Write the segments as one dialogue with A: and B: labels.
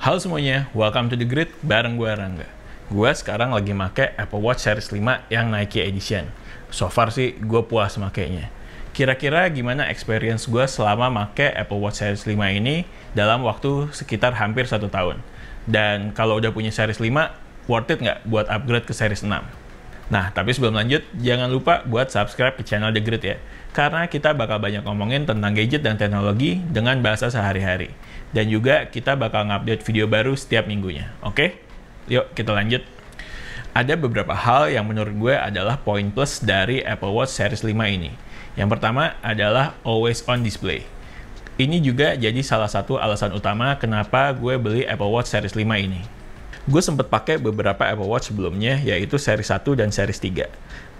A: Halo semuanya, welcome to The Grid bareng gue Rangga. Gue sekarang lagi make Apple Watch Series 5 yang Nike Edition. So far sih gue puas makainya. Kira-kira gimana experience gue selama make Apple Watch Series 5 ini dalam waktu sekitar hampir 1 tahun? Dan kalau udah punya Series 5, worth it nggak buat upgrade ke Series 6? Nah, tapi sebelum lanjut, jangan lupa buat subscribe ke channel The Grid ya. Karena kita bakal banyak ngomongin tentang gadget dan teknologi dengan bahasa sehari-hari. Dan juga kita bakal ngupdate video baru setiap minggunya. Oke? Yuk, kita lanjut. Ada beberapa hal yang menurut gue adalah poin plus dari Apple Watch Series 5 ini. Yang pertama adalah always on display. Ini juga jadi salah satu alasan utama kenapa gue beli Apple Watch Series 5 ini. Gue sempat pakai beberapa Apple Watch sebelumnya, yaitu Series 1 dan Series 3.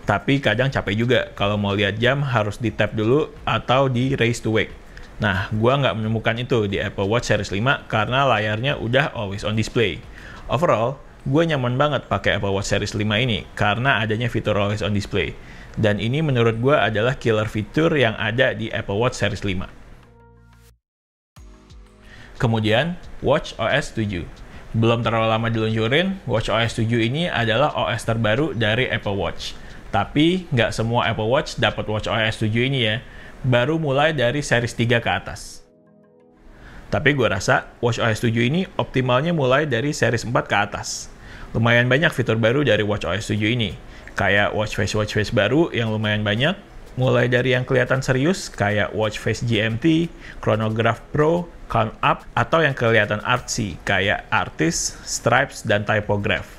A: Tapi kadang capek juga kalau mau lihat jam harus di-tap dulu atau di raise to wake. Nah, gue nggak menemukan itu di Apple Watch Series 5 karena layarnya udah always on display. Overall, gue nyaman banget pakai Apple Watch Series 5 ini karena adanya fitur always on display. Dan ini menurut gue adalah killer fitur yang ada di Apple Watch Series 5. Kemudian, Watch OS 7. Belum terlalu lama diluncurin, Watch OS 7 ini adalah OS terbaru dari Apple Watch. Tapi, nggak semua Apple Watch dapat Watch OS 7 ini ya. Baru mulai dari Series 3 ke atas. Tapi gue rasa Watch OS 7 ini optimalnya mulai dari Series 4 ke atas. Lumayan banyak fitur baru dari Watch OS 7 ini. Kayak watch face baru yang lumayan banyak. Mulai dari yang kelihatan serius kayak Watch Face GMT, Chronograph Pro, Count Up, atau yang kelihatan artsy kayak Artist, Stripes, dan Typograph.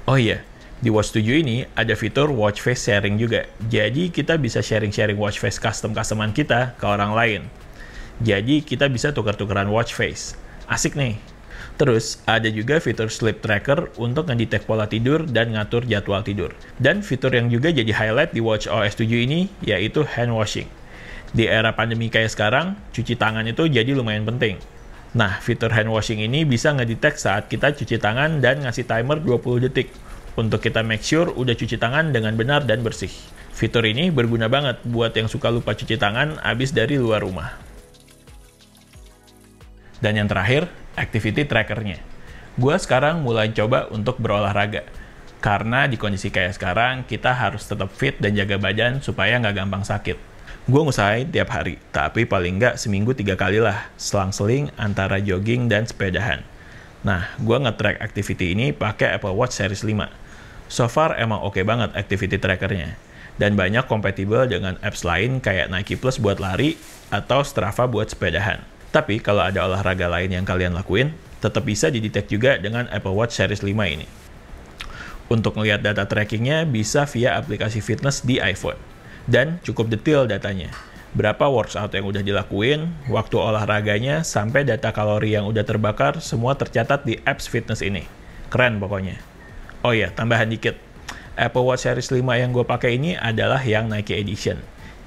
A: Oh iya, di Watch 7 ini ada fitur Watch Face Sharing juga. Jadi kita bisa sharing-sharing Watch Face custom-customan kita ke orang lain. Jadi kita bisa tukar-tukaran Watch Face. Asik nih. Terus ada juga fitur Sleep Tracker untuk ngedetect pola tidur dan ngatur jadwal tidur. Dan fitur yang juga jadi highlight di Watch OS 7 ini yaitu hand washing. Di era pandemi kayak sekarang, cuci tangan itu jadi lumayan penting. Nah, fitur hand washing ini bisa ngedetect saat kita cuci tangan dan ngasih timer 20 detik. Untuk kita make sure udah cuci tangan dengan benar dan bersih. Fitur ini berguna banget buat yang suka lupa cuci tangan abis dari luar rumah. Dan yang terakhir, activity trackernya. Gue sekarang mulai coba untuk berolahraga. Karena di kondisi kayak sekarang, kita harus tetap fit dan jaga badan supaya nggak gampang sakit. Gue ngusahain tiap hari, tapi paling nggak seminggu 3 kali lah, selang-seling antara jogging dan sepedahan. Nah, gue nge-track activity ini pakai Apple Watch Series 5. So far emang oke banget activity trackernya. Dan banyak kompatibel dengan apps lain kayak Nike Plus buat lari atau Strava buat sepedahan. Tapi kalau ada olahraga lain yang kalian lakuin, tetap bisa didetect juga dengan Apple Watch Series 5 ini. Untuk melihat data trackingnya bisa via aplikasi fitness di iPhone. Dan cukup detail datanya. Berapa workout yang udah dilakuin, waktu olahraganya, sampai data kalori yang udah terbakar, semua tercatat di apps fitness ini. Keren pokoknya. Oh iya, tambahan dikit. Apple Watch Series 5 yang gue pakai ini adalah yang Nike Edition.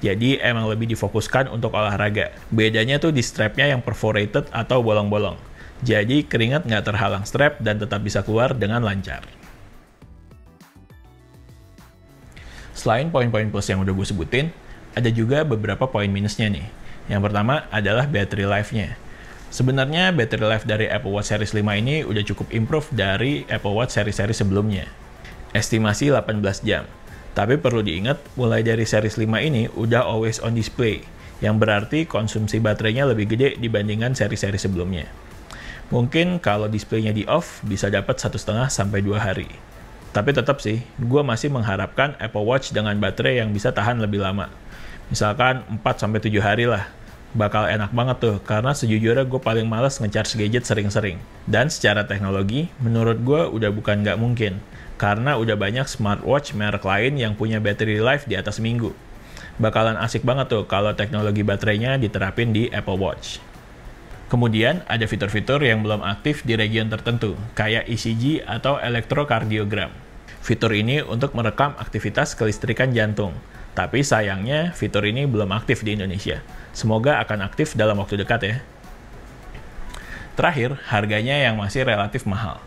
A: Jadi emang lebih difokuskan untuk olahraga. Bedanya tuh di strapnya yang perforated atau bolong-bolong. Jadi keringat nggak terhalang strap dan tetap bisa keluar dengan lancar. Selain poin-poin plus yang udah gue sebutin, ada juga beberapa poin minusnya nih. Yang pertama adalah battery life-nya. Sebenarnya battery life dari Apple Watch Series 5 ini udah cukup improve dari Apple Watch seri-seri sebelumnya. Estimasi 18 jam. Tapi perlu diingat, mulai dari Series 5 ini udah always on display, yang berarti konsumsi baterainya lebih gede dibandingkan seri-seri sebelumnya. Mungkin kalau displaynya di off, bisa dapat 1,5 sampai 2 hari. Tapi tetap sih, gue masih mengharapkan Apple Watch dengan baterai yang bisa tahan lebih lama. Misalkan 4 sampai 7 hari lah. Bakal enak banget tuh, karena sejujurnya gue paling males nge-charge gadget sering-sering. Dan secara teknologi, menurut gue udah bukan nggak mungkin. Karena udah banyak smartwatch merek lain yang punya battery life di atas minggu. Bakalan asik banget tuh kalau teknologi baterainya diterapin di Apple Watch. Kemudian ada fitur-fitur yang belum aktif di region tertentu, kayak ECG atau elektrokardiogram. Fitur ini untuk merekam aktivitas kelistrikan jantung. Tapi sayangnya fitur ini belum aktif di Indonesia. Semoga akan aktif dalam waktu dekat ya. Terakhir, harganya yang masih relatif mahal.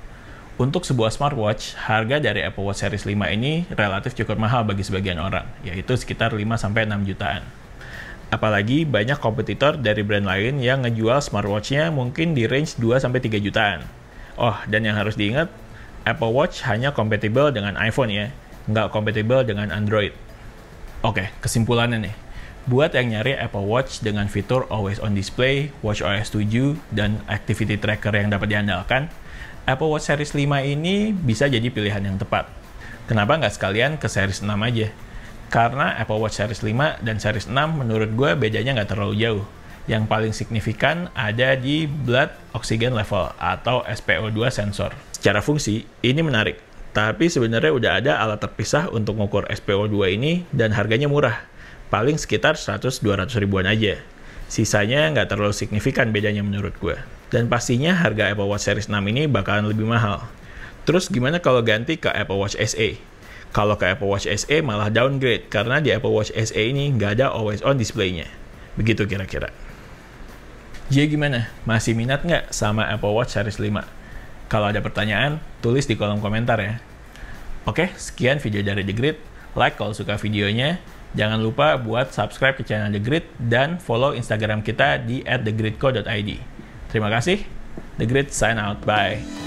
A: Untuk sebuah smartwatch, harga dari Apple Watch Series 5 ini relatif cukup mahal bagi sebagian orang, yaitu sekitar 5-6 jutaan. Apalagi banyak kompetitor dari brand lain yang ngejual smartwatch-nya mungkin di range 2-3 jutaan. Oh, dan yang harus diingat, Apple Watch hanya kompatibel dengan iPhone ya, nggak kompatibel dengan Android. Oke, kesimpulannya nih. Buat yang nyari Apple Watch dengan fitur Always On Display, watchOS 7, dan Activity Tracker yang dapat diandalkan, Apple Watch Series 5 ini bisa jadi pilihan yang tepat. Kenapa nggak sekalian ke Series 6 aja? Karena Apple Watch Series 5 dan Series 6 menurut gue bedanya nggak terlalu jauh. Yang paling signifikan ada di Blood Oxygen Level atau SpO2 sensor. Secara fungsi, ini menarik. Tapi sebenarnya udah ada alat terpisah untuk mengukur SpO2 ini dan harganya murah. Paling sekitar 100-200 ribuan aja. Sisanya nggak terlalu signifikan bedanya menurut gue. Dan pastinya harga Apple Watch Series 6 ini bakalan lebih mahal. Terus gimana kalau ganti ke Apple Watch SE? Kalau ke Apple Watch SE malah downgrade karena di Apple Watch SE ini nggak ada Always On Display-nya. Begitu kira-kira. Jadi gimana? Masih minat nggak sama Apple Watch Series 5? Kalau ada pertanyaan, tulis di kolom komentar ya. Oke, sekian video dari The Grid. Like kalau suka videonya. Jangan lupa buat subscribe ke channel The Grid dan follow Instagram kita di @thegridco.id. Terima kasih. The Grid sign out. Bye.